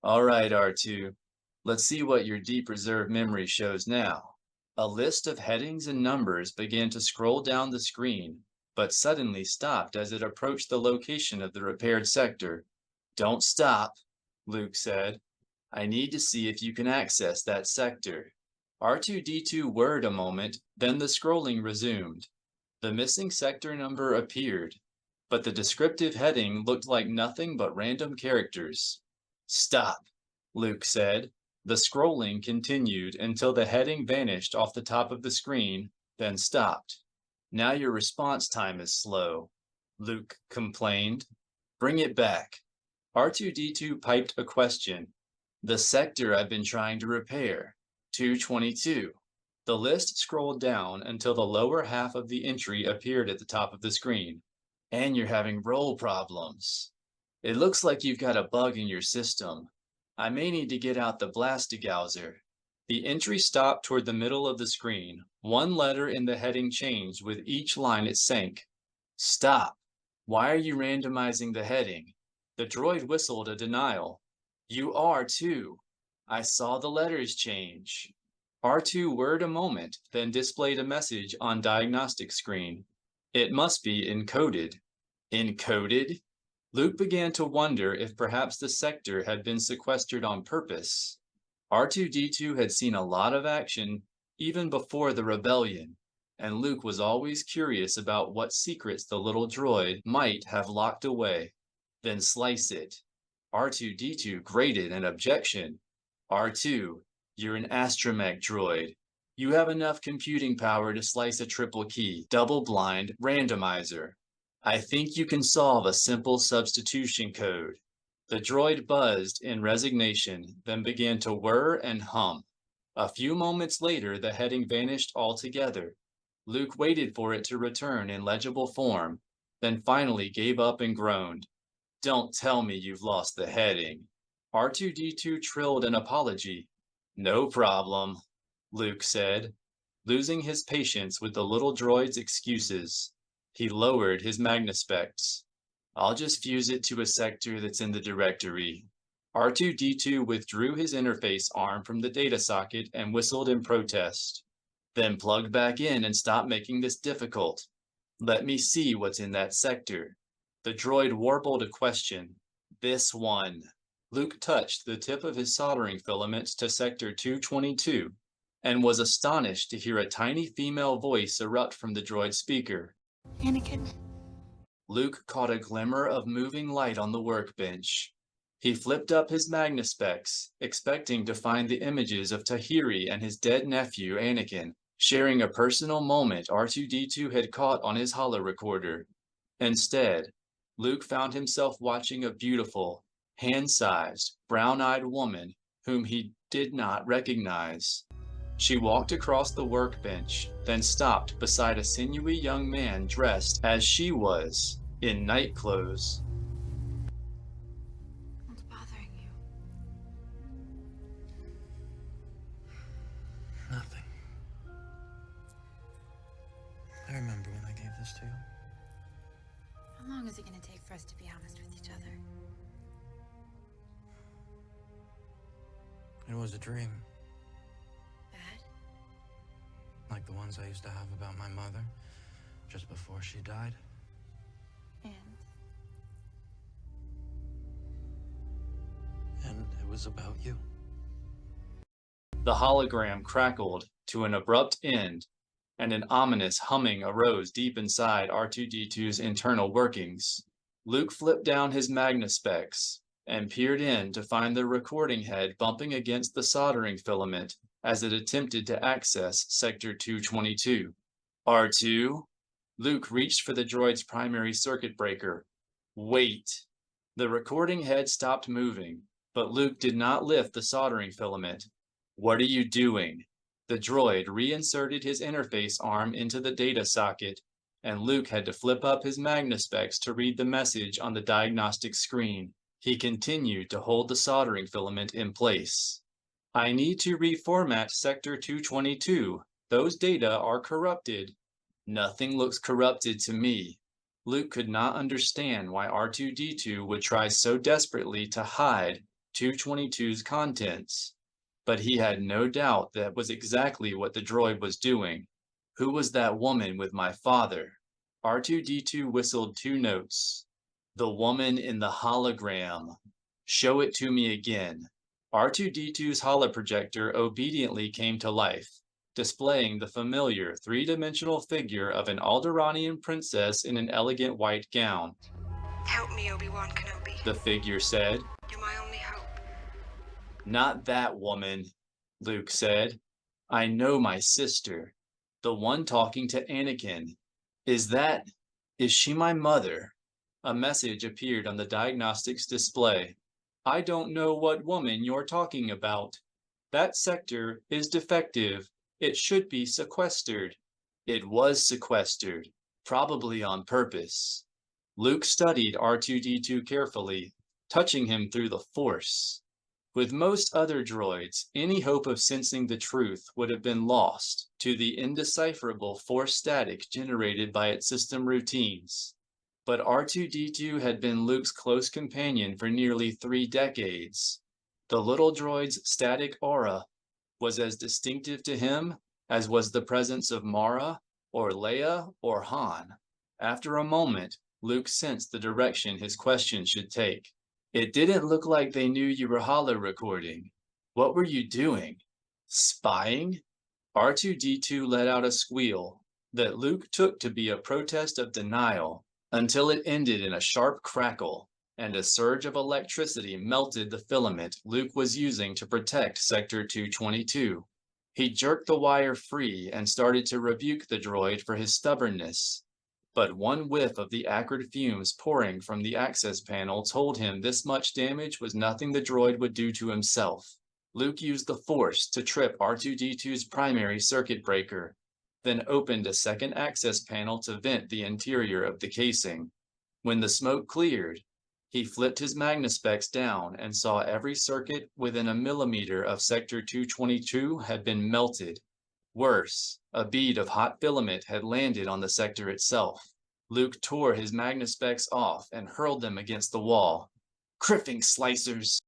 All right, R2. Let's see what your deep reserve memory shows now. A list of headings and numbers began to scroll down the screen, but suddenly stopped as it approached the location of the repaired sector. Don't stop, Luke said. I need to see if you can access that sector. R2-D2 worried a moment, then the scrolling resumed. The missing sector number appeared, but the descriptive heading looked like nothing but random characters. Stop, Luke said. The scrolling continued until the heading vanished off the top of the screen, then stopped. Now your response time is slow, Luke complained. Bring it back. R2-D2 piped a question. The sector I've been trying to repair. 222. The list scrolled down until the lower half of the entry appeared at the top of the screen. And you're having roll problems. It looks like you've got a bug in your system. I may need to get out the Blastigauser. The entry stopped toward the middle of the screen. One letter in the heading changed with each line it sank. Stop. Why are you randomizing the heading? The droid whistled a denial. You are too. I saw the letters change. R2 worried a moment, then displayed a message on diagnostic screen. It must be encoded. Encoded? Luke began to wonder if perhaps the sector had been sequestered on purpose. R2-D2 had seen a lot of action even before the rebellion, and Luke was always curious about what secrets the little droid might have locked away. Then slice it. R2-D2 grated an objection. R2, you're an astromech droid. You have enough computing power to slice a triple key, double-blind randomizer. I think you can solve a simple substitution code. The droid buzzed in resignation, then began to whir and hum. A few moments later, the heading vanished altogether. Luke waited for it to return in legible form, then finally gave up and groaned. Don't tell me you've lost the heading. R2-D2 trilled an apology. No problem, Luke said, losing his patience with the little droid's excuses. He lowered his magnispecs. I'll just fuse it to a sector that's in the directory. R2-D2 withdrew his interface arm from the data socket and whistled in protest. Then plug back in and stop making this difficult. Let me see what's in that sector. The droid warbled a question. This one. Luke touched the tip of his soldering filaments to sector 222 and was astonished to hear a tiny female voice erupt from the droid speaker. Anakin. Luke caught a glimmer of moving light on the workbench. He flipped up his magnispecs, expecting to find the images of Tahiri and his dead nephew Anakin, sharing a personal moment R2-D2 had caught on his holorecorder. Instead, Luke found himself watching a beautiful, hand-sized, brown-eyed woman whom he did not recognize. She walked across the workbench, then stopped beside a sinewy young man dressed as she was, in night clothes. What's bothering you? Nothing. I remember when I gave this to you. How long is it going to take for us to be honest with each other? It was a dream, Bad? like the ones I used to have about my mother, just before she died. And it was about you. The hologram crackled to an abrupt end, and an ominous humming arose deep inside R2-D2's internal workings. Luke flipped down his magnispecs and peered in to find the recording head bumping against the soldering filament as it attempted to access Sector 222. R2? Luke reached for the droid's primary circuit breaker. Wait! The recording head stopped moving, but Luke did not lift the soldering filament. What are you doing? The droid reinserted his interface arm into the data socket, and Luke had to flip up his magnispecs to read the message on the diagnostic screen. He continued to hold the soldering filament in place. I need to reformat Sector 222. Those data are corrupted. Nothing looks corrupted to me. Luke could not understand why R2-D2 would try so desperately to hide 222's contents. But he had no doubt that was exactly what the droid was doing. Who was that woman with my father? R2-D2 whistled 2 notes. The woman in the hologram. Show it to me again. R2-D2's holoprojector obediently came to life, displaying the familiar three-dimensional figure of an Alderaanian princess in an elegant white gown. Help me, Obi-Wan Kenobi. The figure said. You're my only hope. Not that woman, Luke said. I know my sister, the one talking to Anakin. Is she my mother? A message appeared on the diagnostics display. I don't know what woman you're talking about. That sector is defective. It should be sequestered. It was sequestered, probably on purpose. Luke studied R2-D2 carefully, touching him through the Force. With most other droids, any hope of sensing the truth would have been lost to the indecipherable Force static generated by its system routines. But R2-D2 had been Luke's close companion for nearly 3 decades. The little droid's static aura was as distinctive to him as was the presence of Mara, or Leia, or Han. After a moment, Luke sensed the direction his question should take. It didn't look like they knew you were holo-recording. What were you doing? Spying? R2-D2 let out a squeal that Luke took to be a protest of denial, until it ended in a sharp crackle, and a surge of electricity melted the filament Luke was using to protect Sector 222. He jerked the wire free and started to rebuke the droid for his stubbornness. But one whiff of the acrid fumes pouring from the access panel told him this much damage was nothing the droid would do to himself. Luke used the Force to trip R2-D2's primary circuit breaker, then opened a second access panel to vent the interior of the casing. When the smoke cleared, he flipped his magnospecs down and saw every circuit within a millimeter of Sector 222 had been melted. Worse, a bead of hot filament had landed on the sector itself. Luke tore his magnospecs off and hurled them against the wall. Criffing slicers!